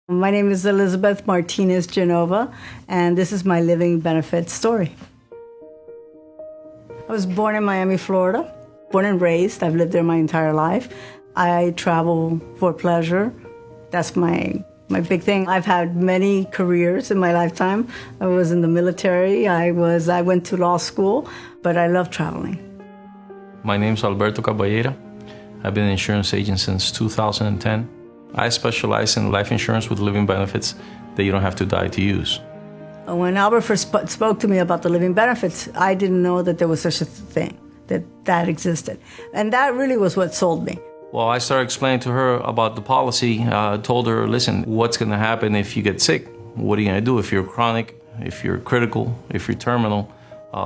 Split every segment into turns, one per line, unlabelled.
My name is Elizabeth Martinez Genova, and this is my living benefit story. I was born in Miami, Florida, born and raised. I've lived there my entire life. I travel for pleasure. That's my big thing. I've had many careers in my lifetime. I was in the military. I went to law school, but I love traveling.
My name's Alberto Carballeira. I've been an insurance agent since 2010. I specialize in life insurance with living benefits that you don't have to die to use.
When Albert first spoke to me about the living benefits, I didn't know that there was such a thing, that existed. And that really was what sold me.
Well, I started explaining to her about the policy. Told her, listen, what's going to happen if you get sick? What are you going to do if you're chronic, if you're critical, if you're terminal?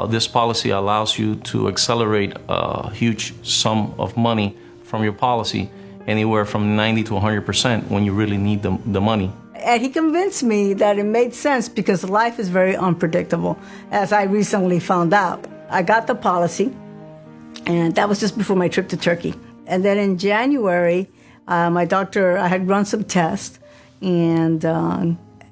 This policy allows you to accelerate a huge sum of money from your policy, anywhere from 90 to 100% when you really need the money.
And he convinced me that it made sense because life is very unpredictable, as I recently found out. I got the policy, and that was just before my trip to Turkey. And then in January, I had run some tests, and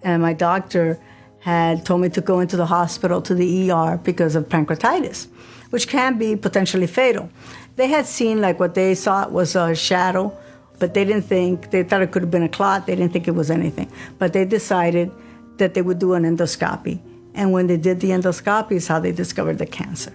my doctor had told me to go into the hospital to the ER because of pancreatitis, which can be potentially fatal. They had seen what they thought was a shadow, but they thought it could have been a clot. They didn't think it was anything. But they decided that they would do an endoscopy. And when they did the endoscopy is how they discovered the cancer.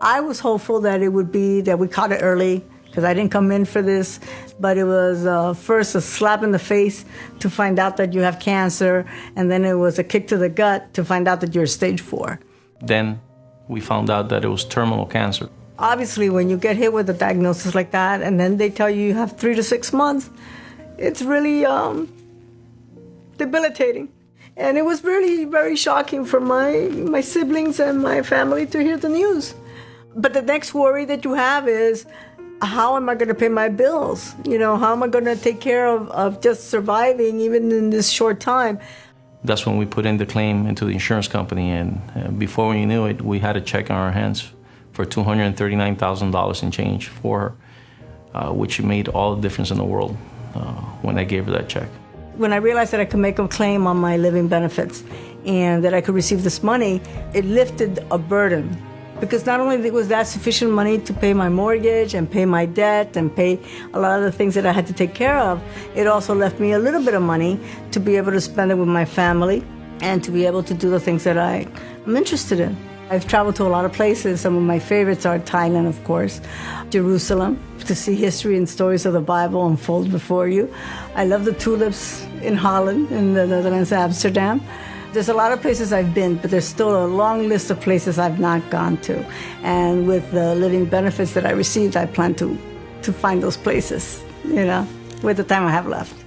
I was hopeful that it would be that we caught it early, because I didn't come in for this, but it was first a slap in the face to find out that you have cancer, and then it was a kick to the gut to find out that you're stage 4.
Then we found out that it was terminal cancer.
Obviously, when you get hit with a diagnosis like that, and then they tell you have 3 to 6 months, it's really debilitating. And it was really very shocking for my siblings and my family to hear the news. But the next worry that you have is, how am I going to pay my bills? How am I going to take care of just surviving even in this short time?
That's when we put in the claim into the insurance company, and before we knew it, we had a check on our hands for $239,000 in change for her, which made all the difference in the world when I gave her that check.
When I realized that I could make a claim on my living benefits and that I could receive this money, it lifted a burden. Because not only was that sufficient money to pay my mortgage and pay my debt and pay a lot of the things that I had to take care of, it also left me a little bit of money to be able to spend it with my family and to be able to do the things that I'm interested in. I've traveled to a lot of places. Some of my favorites are Thailand, of course, Jerusalem, to see history and stories of the Bible unfold before you. I love the tulips in Holland, in the Netherlands, Amsterdam. There's a lot of places I've been, but there's still a long list of places I've not gone to. And with the living benefits that I received, I plan to find those places, with the time I have left.